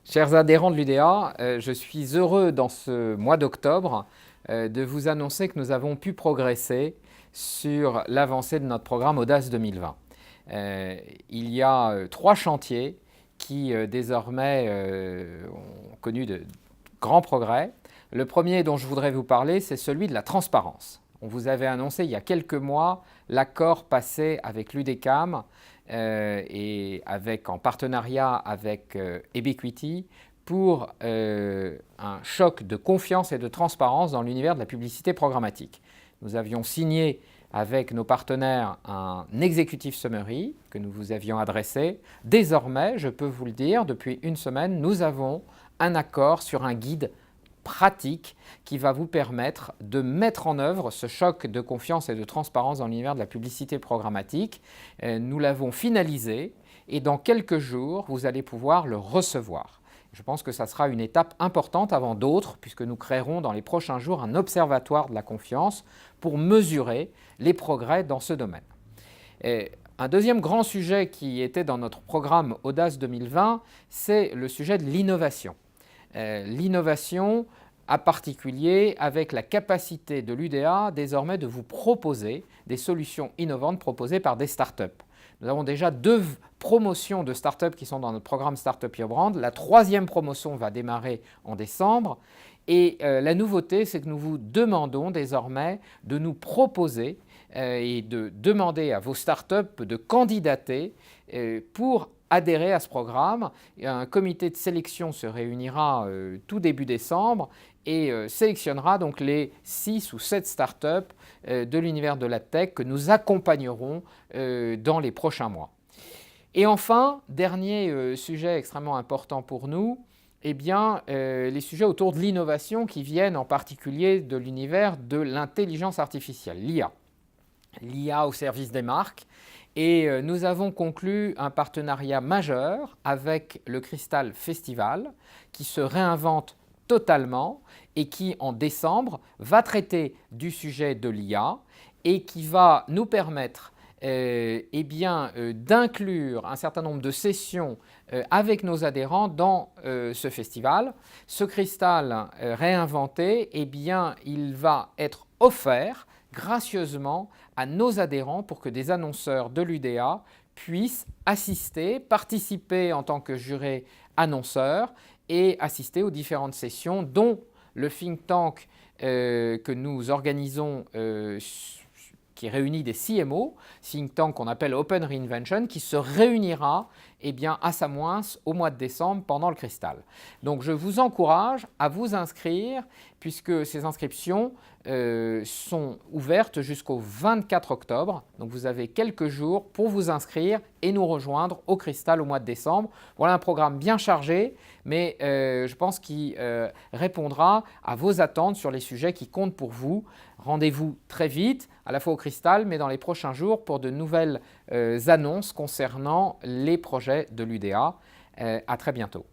Chers adhérents de l'UDA, je suis heureux dans ce mois d'octobre de vous annoncer que nous avons pu progresser sur l'avancée de notre programme Audace 2020. Il y a 3 chantiers qui désormais ont connu de grands progrès. Le premier dont je voudrais vous parler, c'est celui de la transparence. On vous avait annoncé il y a quelques mois l'accord passé avec l'UDECAM et en partenariat avec Ebiquity pour un choc de confiance et de transparence dans l'univers de la publicité programmatique. Nous avions signé avec nos partenaires un executive summary que nous vous avions adressé. Désormais, je peux vous le dire, depuis une semaine, nous avons un accord sur un guide pratique qui va vous permettre de mettre en œuvre ce choc de confiance et de transparence dans l'univers de la publicité programmatique. Nous l'avons finalisé et dans quelques jours, vous allez pouvoir le recevoir. Je pense que ça sera une étape importante avant d'autres, puisque nous créerons dans les prochains jours un observatoire de la confiance pour mesurer les progrès dans ce domaine. Un deuxième grand sujet qui était dans notre programme Audace 2020, c'est le sujet de l'innovation. L'innovation, en particulier avec la capacité de l'UDA désormais de vous proposer des solutions innovantes proposées par des startups. Nous avons déjà 2 promotions de startups qui sont dans notre programme Startup Your Brand. La 3e promotion va démarrer en décembre. Et la nouveauté, c'est que nous vous demandons désormais de nous proposer et de demander à vos startups de candidater pour adhérer à ce programme. Un comité de sélection se réunira tout début décembre et sélectionnera donc les 6 ou 7 startups de l'univers de la tech que nous accompagnerons dans les prochains mois. Et enfin, dernier sujet extrêmement important pour nous, eh bien, les sujets autour de l'innovation qui viennent en particulier de l'univers de l'intelligence artificielle, l'IA. L'IA au service des marques. Et nous avons conclu un partenariat majeur avec le Crystal Festival qui se réinvente totalement et qui, en décembre, va traiter du sujet de l'IA et qui va nous permettre d'inclure un certain nombre de sessions avec nos adhérents dans ce festival. Ce cristal réinventé, eh bien, il va être offert gracieusement à nos adhérents pour que des annonceurs de l'UDA puissent assister, participer en tant que juré annonceur et assister aux différentes sessions dont le think tank que nous organisons qui réunit des CMO, think tank qu'on appelle Open Reinvention, qui se réunira à Samoins au mois de décembre pendant le Cristal. Donc je vous encourage à vous inscrire puisque ces inscriptions sont ouvertes jusqu'au 24 octobre. Donc vous avez quelques jours pour vous inscrire et nous rejoindre au Cristal au mois de décembre. Voilà un programme bien chargé, mais je pense qu'il répondra à vos attentes sur les sujets qui comptent pour vous. Rendez-vous très vite, à la fois au Cristal, mais dans les prochains jours pour de nouvelles annonces concernant les projets de l'UDA. À très bientôt.